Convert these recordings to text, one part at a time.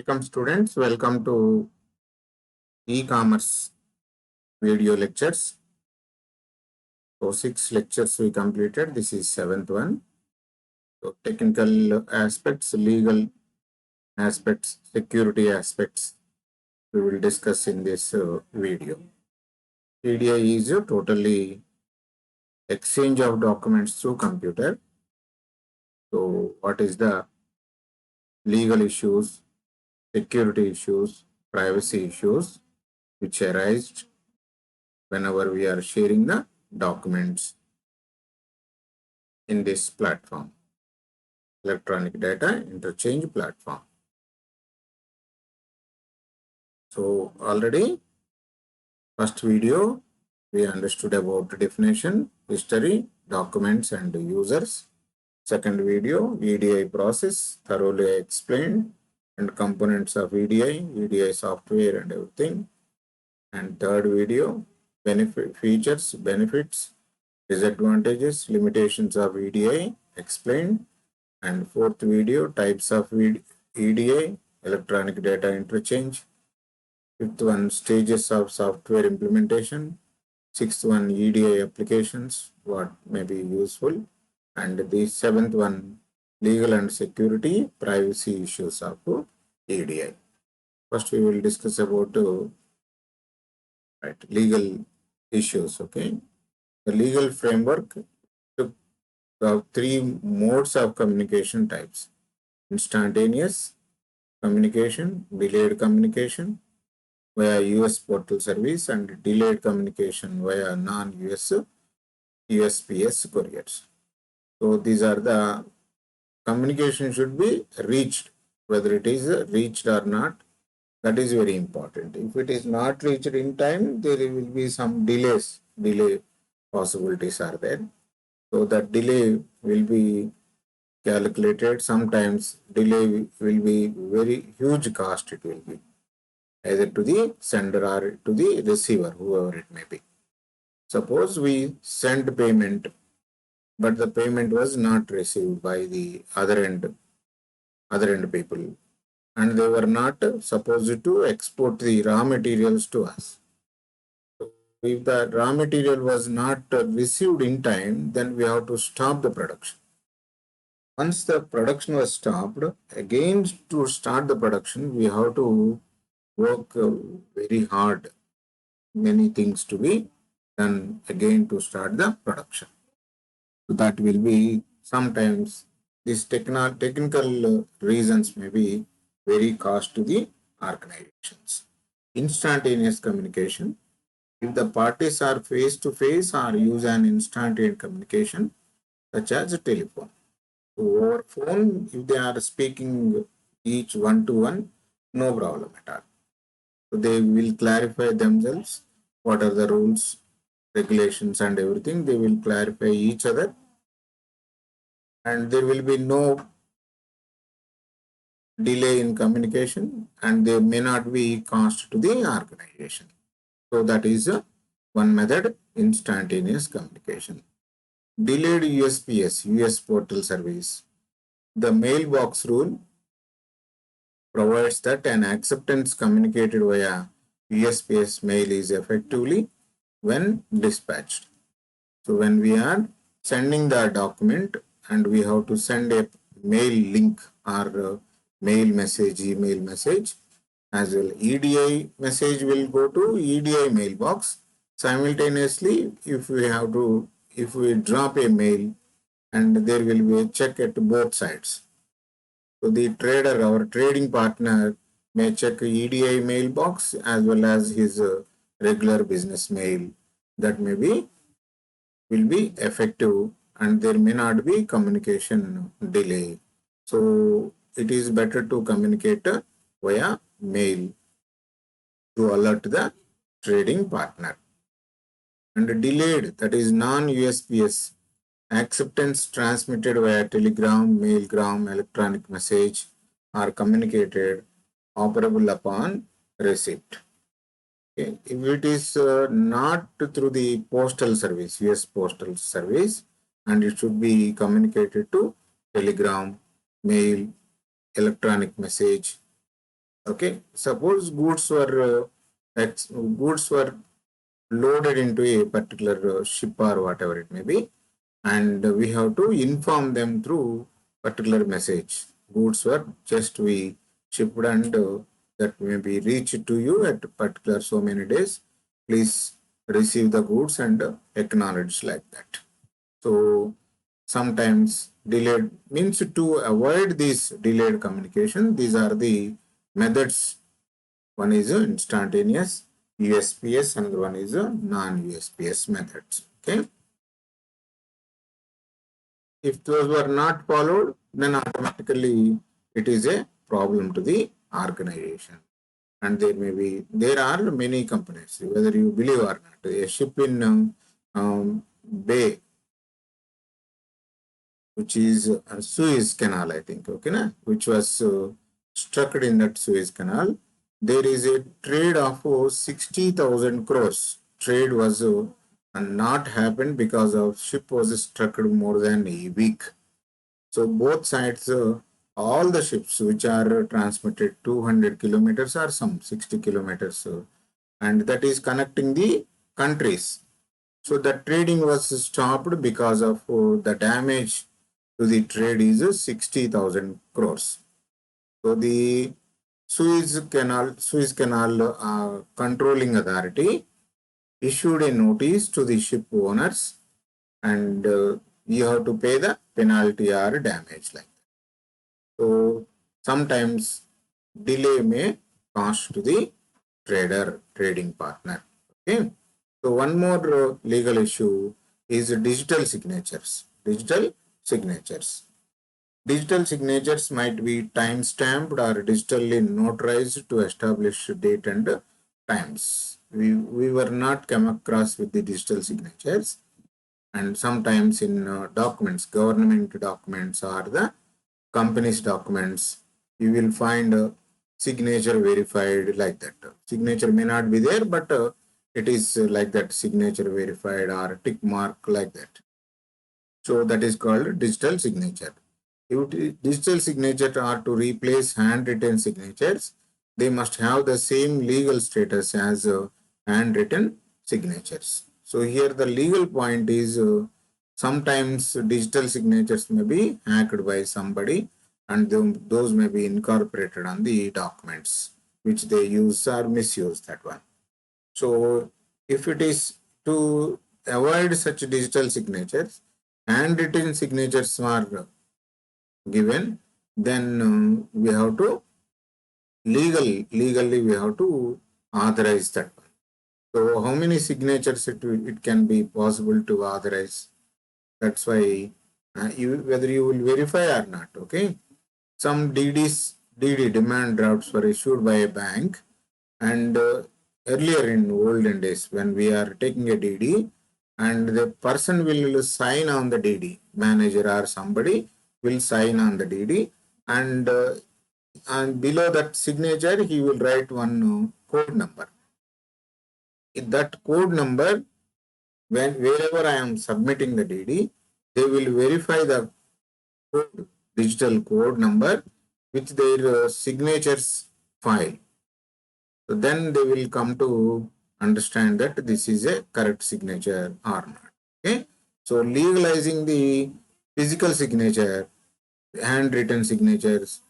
Welcome students, welcome to e-commerce video lectures. So 6 lectures we completed, this is 7th one. So technical aspects, legal aspects, security aspects we will discuss in this video. EDI is a totally exchange of documents through computer. So what is the legal issues, security issues, privacy issues which arise whenever we are sharing the documents in this platform, electronic data interchange platform. So already first video we understood about definition, history, documents and users. Second video, EDI process, thoroughly explained, and components of EDI software and everything. And third video, features, benefits, disadvantages, limitations of EDI explained. And fourth video, types of EDI, electronic data interchange. Fifth one, stages of software implementation. Sixth one, EDI applications, what may be useful. And the seventh one, legal and security, privacy issues of EDI. First, we will discuss about legal issues. Okay, the legal framework took the 3 modes of communication types: instantaneous communication, delayed communication via US portal service, and delayed communication via non-US USPS couriers. So these are the communication should be reached, whether it is reached or not. That is very important. If it is not reached in time, there will be some delay possibilities are there. So that delay will be calculated. Sometimes delay will be very huge cost, it will be either to the sender or to the receiver, whoever it may be. Suppose we send payment, but the payment was not received by the other end people, and they were not supposed to export the raw materials to us. So if the raw material was not received in time, then we have to stop the production. Once the production was stopped, again to start the production, we have to work very hard, many things to be done again to start the production. So that will be sometimes these technical reasons may be very cost to the organizations. Instantaneous communication. If the parties are face to face or use an instantaneous communication, such as a telephone. So over phone, if they are speaking each one to one, no problem at all. So they will clarify themselves what are the rules, regulations and everything. They will clarify each other, and there will be no delay in communication, and there may not be cost to the organization. So that is one method, instantaneous communication. Delayed USPS, US portal service. The mailbox rule provides that an acceptance communicated via USPS mail is effectively when dispatched. So when we are sending the document and we have to send a mail link or mail message, email message, as well EDI message will go to EDI mailbox. Simultaneously, if we drop a mail, and there will be a check at both sides. So the trader, our trading partner, may check EDI mailbox as well as his regular business mail. That will be effective, and there may not be communication delay. So it is better to communicate via mail to alert the trading partner. And delayed, that is non-USPS, acceptance transmitted via telegram, mailgram, electronic message are communicated operable upon receipt. Okay. If it is not through the postal service, US postal service, and it should be communicated to telegram, mail, electronic message, Okay, suppose goods were loaded into a particular ship or whatever it may be, and we have to inform them through particular message. Goods were just we shipped and that may be reached to you at particular so many days. Please receive the goods and acknowledge like that. So sometimes delayed means to avoid this delayed communication. These are the methods. One is instantaneous USPS, another one is non-USPS methods. Okay. If those were not followed, then automatically it is a problem to the organization. And there are many companies, whether you believe or not. A ship in Bay, which is Suez Canal, I think, okay, na? Which was struck in that Suez Canal. There is a trade of 60,000 crores. Trade was not happened because of ship was struck more than a week. So both sides, all the ships which are transmitted 200 kilometers or some 60 kilometers, and that is connecting the countries. So the trading was stopped because of the damage to the trade is 60,000 crores. So the Suez Canal controlling authority issued a notice to the ship owners, and you have to pay the penalty or damage like that. So sometimes delay may cost to the trading partner. Okay. So one more legal issue is digital signatures. Digital signatures might be time stamped or digitally notarized to establish date and times. We were not come across with the digital signatures, and sometimes in documents, government documents or the company's documents, you will find signature verified like that. Signature may not be there, but it is like that, signature verified or tick mark like that. So that is called digital signature. If digital signatures are to replace handwritten signatures, they must have the same legal status as handwritten signatures. So here the legal point is sometimes digital signatures may be hacked by somebody, and those may be incorporated on the documents which they use or misuse that one. So if it is to avoid such digital signatures, handwritten signatures are given, then we have to legally we have to authorize that one. So how many signatures it can be possible to authorize? That's why whether you will verify or not. Okay, some DD demand drafts were issued by a bank, and earlier in olden days when we are taking a DD, and the person will sign on the DD, manager or somebody will sign on the DD, and below that signature he will write one code number. That code number, wherever I am submitting the DD, they will verify the code, digital code number with their signatures file. So then they will come to understand that this is a correct signature or not. Okay. So legalizing the physical signature, handwritten signatures,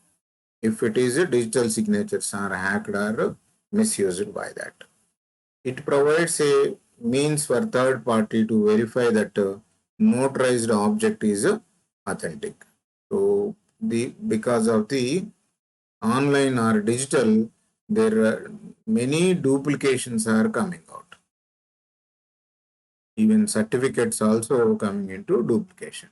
if it is a digital signatures are hacked or misused by that. It provides a means for third party to verify that notarized object is authentic. So because of the online or digital, there are many duplications are coming out. Even certificates also coming into duplication.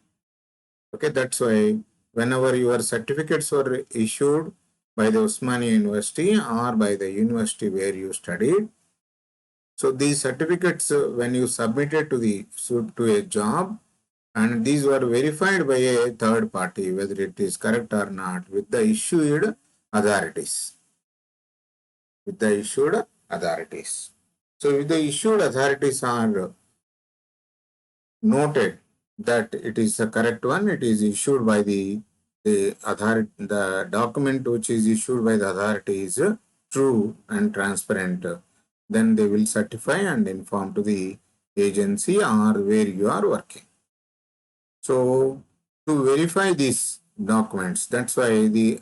Okay, that's why whenever your certificates were issued by the Osmania University or by the university where you studied, so these certificates, when you submitted to a job, and these were verified by a third party, whether it is correct or not, with the issued authorities. With the issued authorities. So if the issued authorities are noted that it is the correct one, it is issued by the the document which is issued by the authority is true and transparent, then they will certify and inform to the agency or where you are working. So to verify these documents, that's why the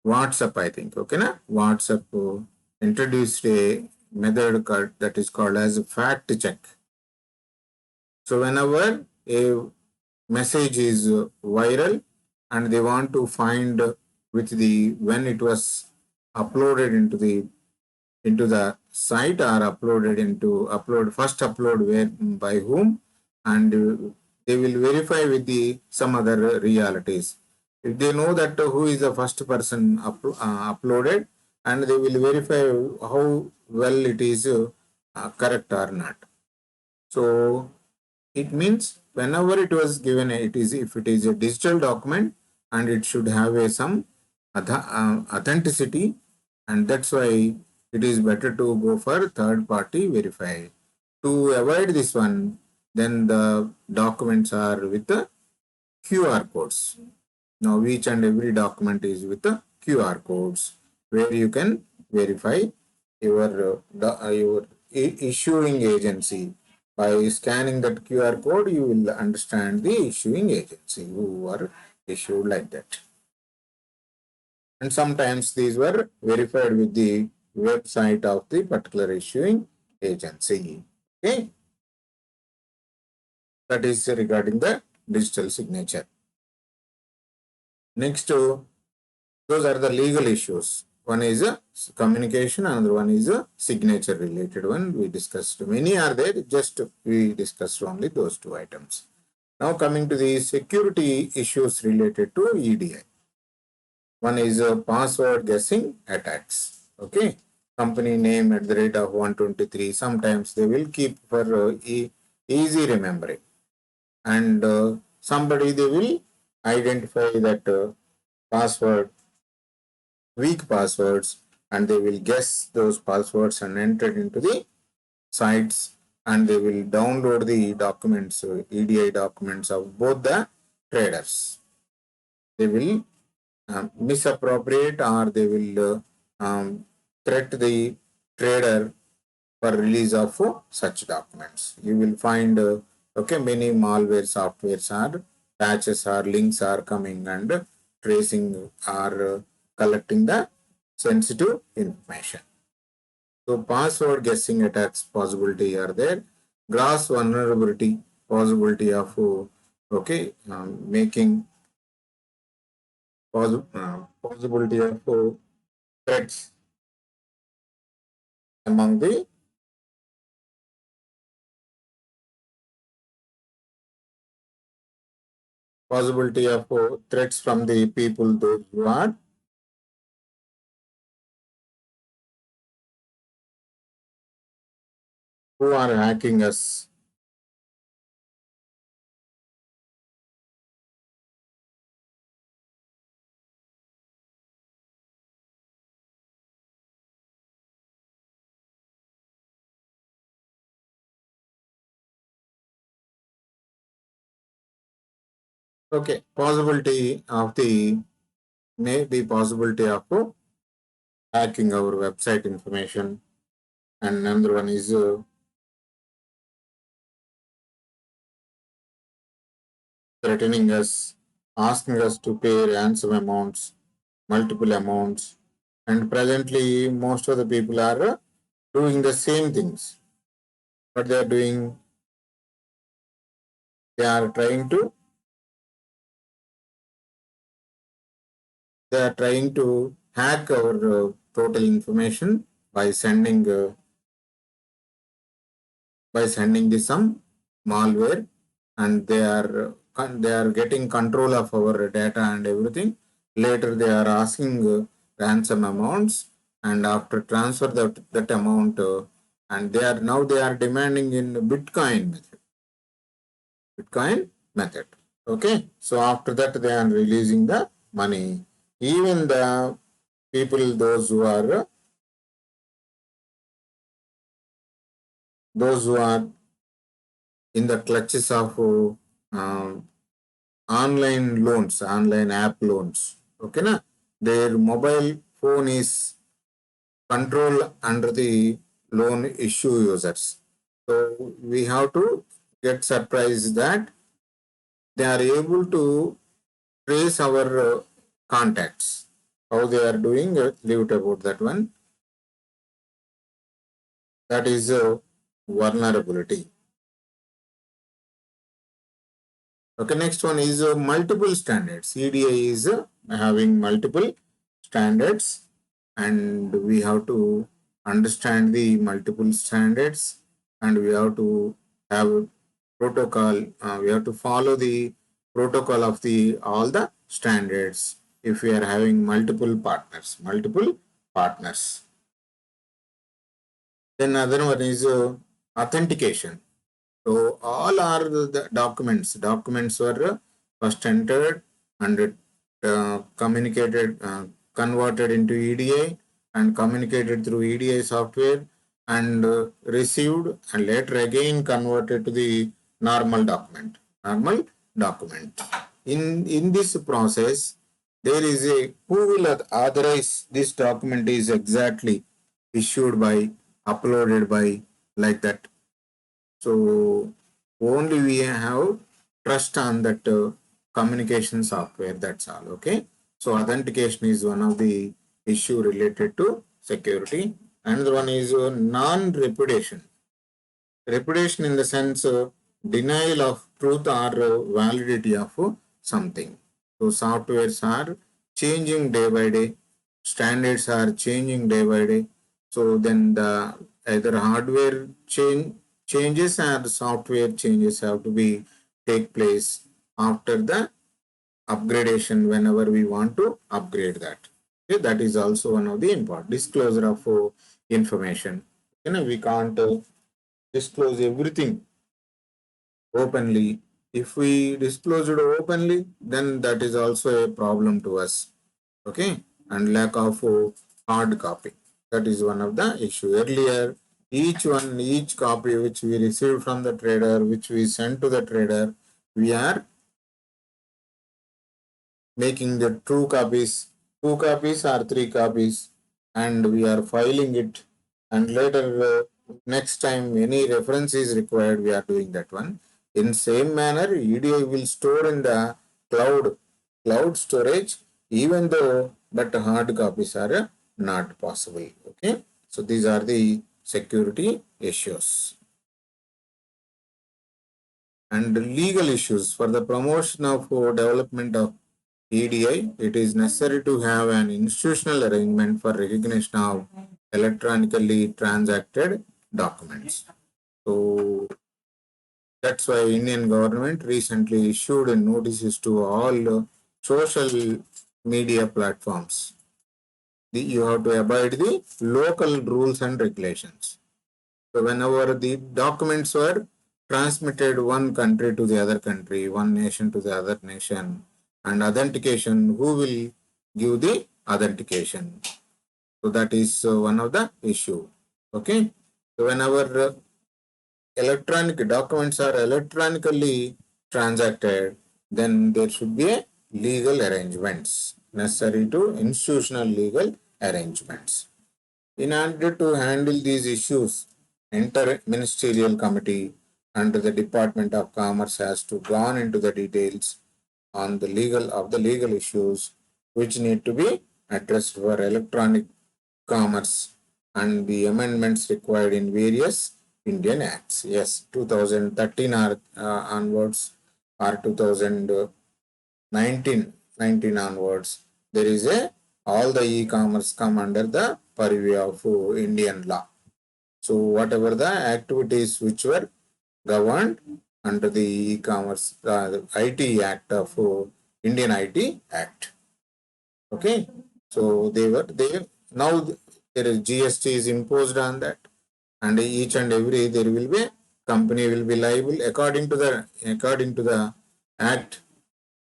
WhatsApp, I think, okay, na? WhatsApp introduced a method that is called as fact check. So whenever a message is viral and they want to find with the when it was uploaded into the site or uploaded into first upload where by whom, and they will verify with the some other realities. If they know that who is the first person uploaded, and they will verify how well it is correct or not. So it means whenever it was given, it is if it is a digital document and it should have a some authenticity, and that's why it is better to go for third party verify. To avoid this one, then the documents are with the QR codes. Now each and every document is with the QR codes where you can verify your issuing agency. By scanning that QR code, you will understand the issuing agency who are issued like that. And sometimes these were verified with the website of the particular issuing agency. Okay, that is regarding the digital signature. Next, those are the legal issues. One is a communication, another one is a signature related one. We discussed many are there, just we discussed only those two items. Now coming to the security issues related to EDI. One is password guessing attacks. Okay, company name at the rate of 123. Sometimes they will keep for easy remembering, and somebody they will identify that password, weak passwords, and they will guess those passwords and enter into the sites, and they will download the documents, EDI documents of both the traders. They will misappropriate, or they will threat the trader for release of such documents. You will find okay, many malware softwares are patches or links are coming and tracing or collecting the sensitive information. So password guessing attacks possibility are there. Gross vulnerability possibility of okay, making possibility of threats among the possibility of threats from the people those who are hacking us. Okay, possibility of the may be possibility of hacking our website information, and another one is threatening us, asking us to pay ransom amounts, multiple amounts, and presently most of the people are doing the same things. What they are doing, they are trying to hack our total information by sending the some malware, and they are getting control of our data and everything. Later they are asking ransom amounts, and after transfer that amount, and they are demanding in bitcoin method. Okay, so after that they are releasing the money. Even the people those who are in the clutches of online loans, online app loans. Okay, na? Their mobile phone is controlled under the loan issue users. So we have to get surprised that they are able to trace our contacts. How they are doing, leave it about that one. That is vulnerability. Okay, next one is multiple standards. EDA is having multiple standards, and we have to understand the multiple standards, and we have to have protocol. We have to follow the protocol of the all the standards if we are having multiple partners. Multiple partners. Then another one is authentication. So all are the documents. Documents were first entered and communicated, converted into EDA and communicated through EDA software and received and later again converted to the normal document. Normal document. In this process, there is a who will authorize this document is exactly issued by, uploaded by, like that. So only we have trust on that communication software. That's all. Okay. So authentication is one of the issue related to security. Another one is non-repudiation. Repudiation in the sense denial of truth or validity of something. So softwares are changing day by day. Standards are changing day by day. So then the either hardware changes or software changes have to be take place after the upgradation whenever we want to upgrade that. Okay, that is also one of the important disclosure of information. We can't disclose everything openly. If we disclose it openly, then that is also a problem to us. Okay, and lack of hard copy. That is one of the issue. Earlier, each copy which we received from the trader, which we sent to the trader, we are making the true copies, 2 copies or 3 copies, and we are filing it. And later, next time any reference is required, we are doing that one. In same manner, EDI will store in the cloud storage, even though but hard copies are not possible. Okay, so these are the security issues. And legal issues for the promotion of development of EDI, it is necessary to have an institutional arrangement for recognition of electronically transacted documents. So that's why Indian government recently issued notices to all social media platforms. You have to abide the local rules and regulations. So whenever the documents were transmitted one country to the other country, one nation to the other nation, and authentication, who will give the authentication? So that is one of the issue. Okay. So whenever electronic documents are electronically transacted, then there should be a legal arrangements necessary to institutional legal arrangements. In order to handle these issues, inter-ministerial committee under the Department of Commerce has to gone into the details on the legal issues which need to be addressed for electronic commerce and the amendments required in various Indian acts. Yes, 2013 or onwards or 2019 onwards, there is a all the e-commerce come under the purview of Indian law. So whatever the activities which were governed under the e-commerce IT Act of Indian IT Act. Okay, so they now there is GST is imposed on that, and each and every there will be company will be liable according to the act,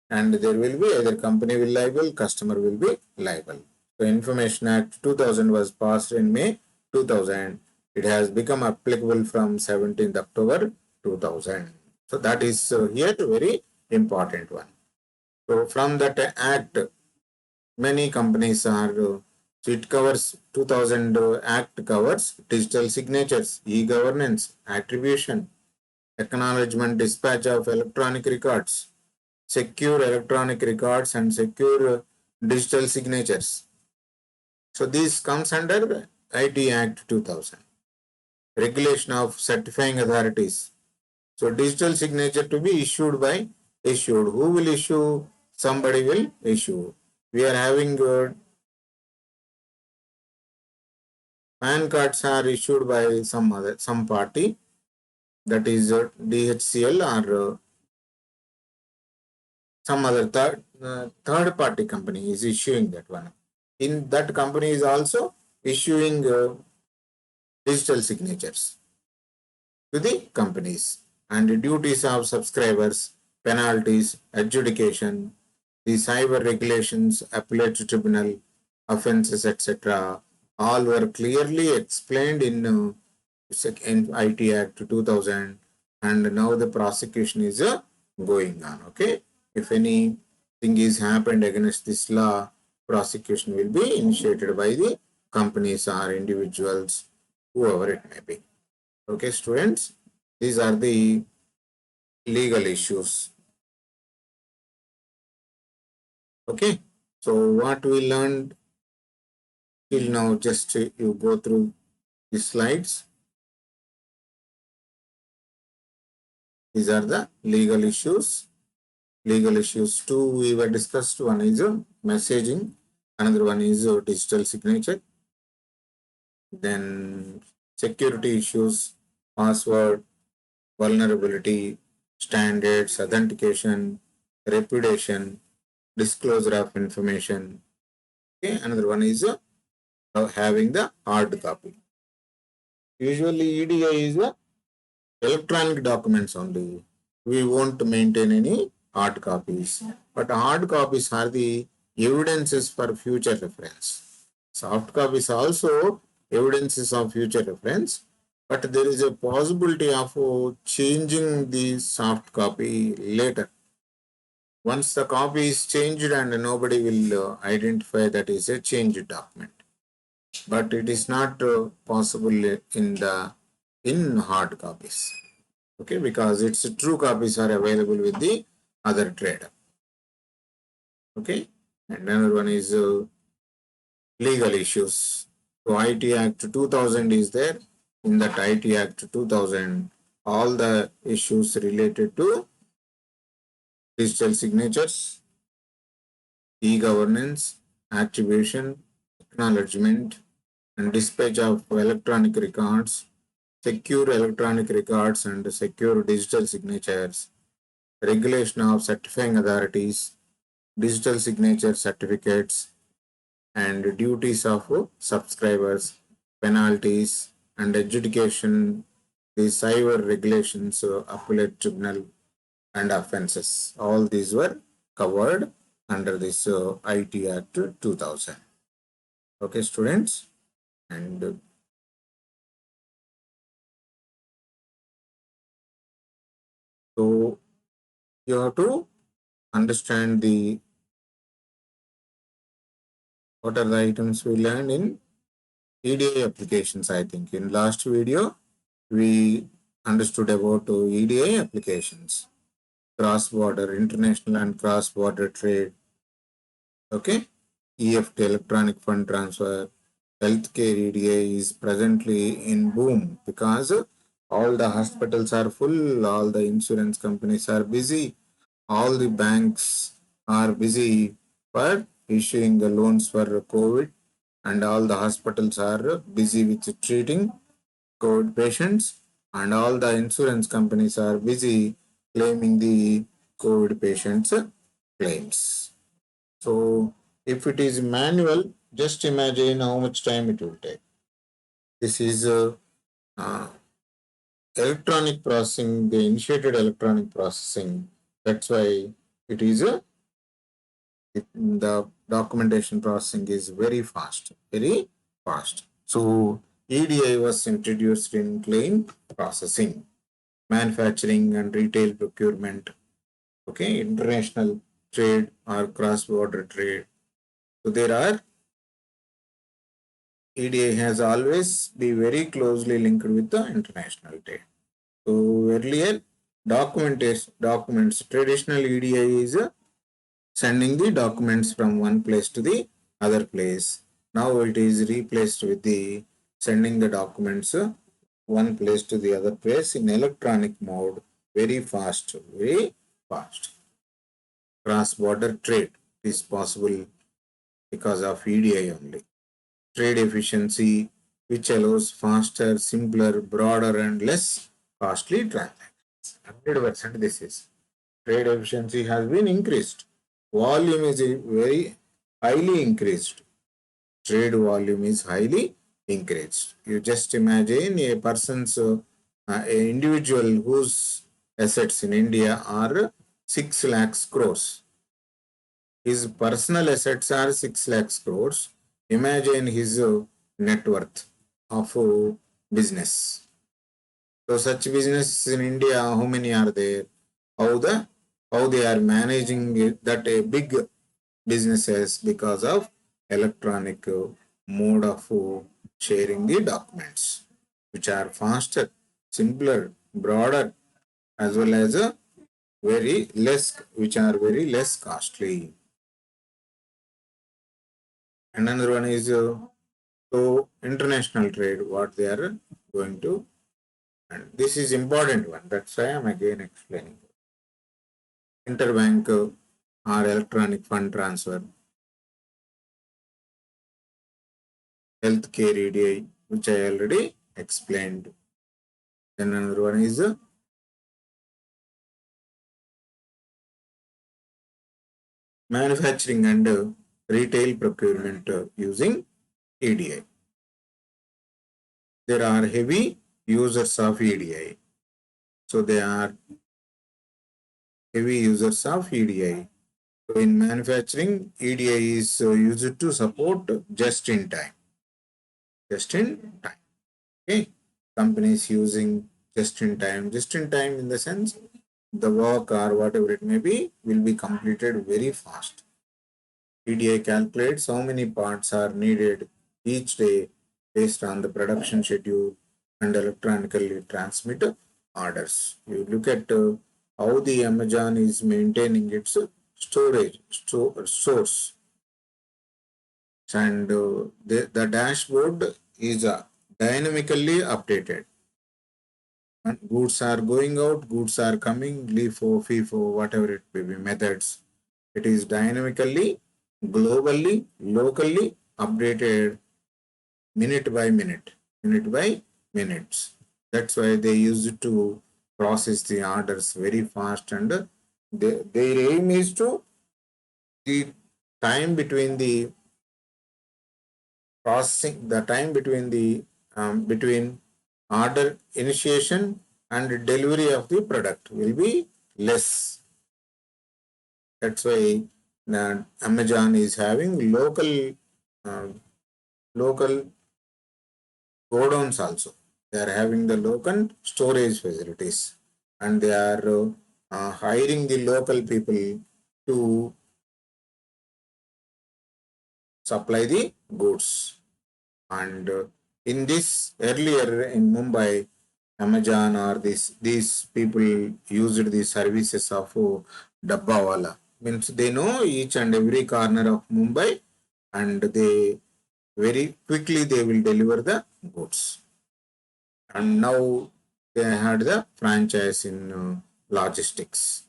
and there will be either company will liable, customer will be liable. So Information Act 2000 was passed in May 2000. It has become applicable from 17th October 2000. So that is here very important one. So from that act, many companies are, so it covers 2000 act covers digital signatures, e-governance, attribution, acknowledgement, dispatch of electronic records, secure electronic records and secure digital signatures. So this comes under IT Act 2000. Regulation of certifying authorities. So digital signature to be issued by issued. Who will issue? Somebody will issue. We are having PAN cards are issued by some party, that is DHCL or some other third party company is issuing that one. In that company is also issuing digital signatures to the companies, and the duties of subscribers, penalties, adjudication, the cyber regulations, appellate tribunal, offences, etc. all were clearly explained in IT Act 2000, and now the prosecution is going on. Okay, if anything is happened against this law, prosecution will be initiated by the companies or individuals, whoever it may be. Okay, students, these are the legal issues. Okay, so what we learned till now, just you go through the slides. These are the legal issues. Legal issues two we were discussed. One is messaging, another one is digital signature. Then security issues, password, vulnerability, standards, authentication, repudiation, disclosure of information. Okay, another one is having the hard copy. Usually EDI is electronic documents only. We won't maintain any hard copies, but hard copies are the evidences for future reference. Soft copies also evidences of future reference, but there is a possibility of changing the soft copy later. Once the copy is changed and nobody will identify that is a changed document. But it is not possible in hard copies. Okay, because its true copies are available with the other trader. Okay, and another one is legal issues. So IT Act 2000 is there. In that IT Act 2000, all the issues related to digital signatures, e-governance, attribution, acknowledgement, and dispatch of electronic records, secure electronic records and secure digital signatures, regulation of certifying authorities, digital signature certificates, and duties of subscribers, penalties, and adjudication, the cyber regulations, appellate tribunal, and offences. All these were covered under this IT Act 2000. Okay, students, and so you have to understand what are the items we learned in EDI applications. I think in last video we understood about EDI applications, cross-border, international and cross-border trade. Okay, EFT, electronic fund transfer, healthcare EDI is presently in boom because all the hospitals are full, all the insurance companies are busy, all the banks are busy for issuing the loans for COVID, and all the hospitals are busy with treating COVID patients, and all the insurance companies are busy claiming the COVID patients' claims. So, if it is manual, just imagine how much time it will take. This is uh, electronic processing, they initiated electronic processing. That's why it is the documentation processing is very fast, very fast. So EDI was introduced in claim processing, manufacturing and retail procurement. Okay, international trade or cross-border trade. So there are EDI has always been very closely linked with the international trade. So earlier documents traditional EDI is sending the documents from one place to the other place. Now it is replaced with the sending the documents one place to the other place in electronic mode very fast, very fast. Cross-border trade is possible because of EDI only. Trade efficiency, which allows faster, simpler, broader, and less costly transactions. 100% this is. Trade efficiency has been increased. Volume is very highly increased. Trade volume is highly increased. You just imagine a person's, an individual whose assets in India are 6 lakhs crores. His personal assets are 6 lakhs crores. Imagine his net worth of business. So such businesses in India, how many are there? How they are managing that a big businesses because of electronic mode of sharing the documents, which are faster, simpler, broader, as well as very less, which are very less costly. Another one is so international trade, what they are going to, and this is important one. That's why I'm again explaining. Interbank or electronic fund transfer, healthcare EDI, which I already explained. Then another one is manufacturing and retail procurement using EDI. There are heavy users of EDI. So they are heavy users of EDI. So in manufacturing, EDI is used to support just in time. Just in time. Okay. Companies using just in time in the sense the work or whatever it may be will be completed very fast. EDI calculates how many parts are needed each day based on the production schedule and electronically transmit orders. You look at how the Amazon is maintaining its storage source, and the dashboard is dynamically updated. And goods are going out, goods are coming, LIFO, FIFO, whatever it may be methods. It is dynamically, globally, locally updated minute by minutes. That's why they use it to process the orders very fast, and their aim is to the time between the processing, the time between the between order initiation and delivery of the product will be less. That's why Amazon is having local godowns also. They are having the local storage facilities, and they are hiring the local people to supply the goods. And in this earlier in Mumbai, Amazon or these people used the services of Dabbawala. Means they know each and every corner of Mumbai, and they very quickly they will deliver the goods. And now they had the franchise in logistics.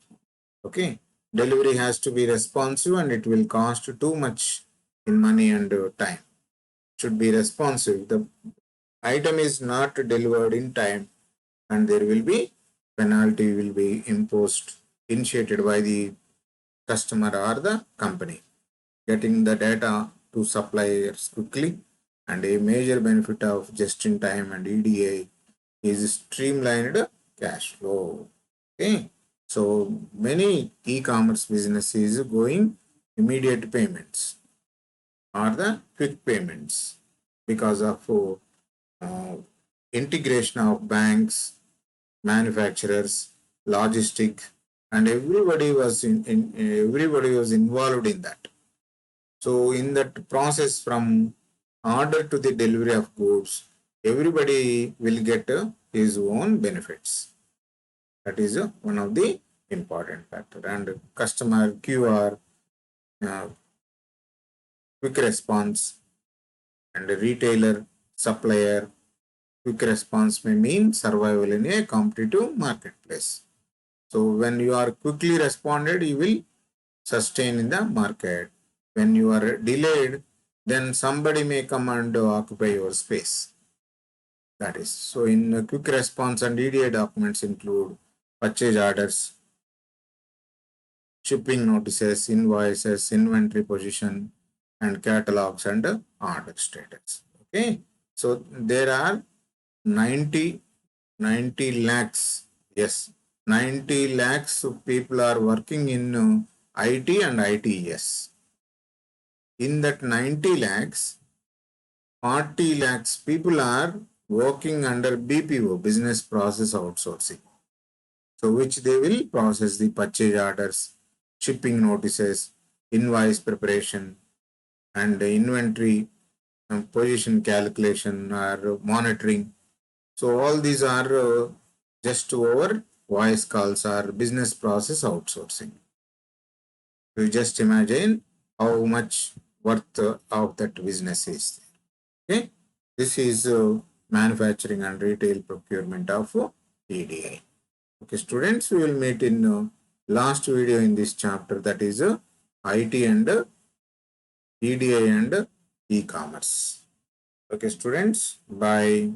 Okay, delivery has to be responsive, and it will cost too much in money and time. Should be responsive. The item is not delivered in time, and there will be penalty will be imposed, initiated by the customer or the company. Getting the data to suppliers quickly, and a major benefit of just in time and EDA is streamlined cash flow. Okay, so many e-commerce businesses going immediate payments or the quick payments because of integration of banks, manufacturers, logistic, and everybody was everybody was involved in that. So in that process, from order to the delivery of goods, everybody will get his own benefits. That is one of the important factor. And customer QR, uh, quick response, and retailer, supplier, quick response may mean survival in a competitive marketplace. So when you are quickly responded, you will sustain in the market. When you are delayed, then somebody may come and occupy your space. That is. So in quick response and EDA documents include purchase orders, shipping notices, invoices, inventory position, and catalogs and order status. Okay. So there are 90 lakhs. Yes, 90 lakhs of people are working in IT and ITES. In that 90 lakhs, 40 lakhs people are working under BPO, business process outsourcing. So which they will process the purchase orders, shipping notices, invoice preparation, and inventory position calculation or monitoring. So all these are just over voice calls or business process outsourcing. You just imagine how much worth of that business is. Okay, this is manufacturing and retail procurement of EDI. Okay, students, we will meet in last video in this chapter, that is IT and EDI and e-commerce. Okay, students, bye.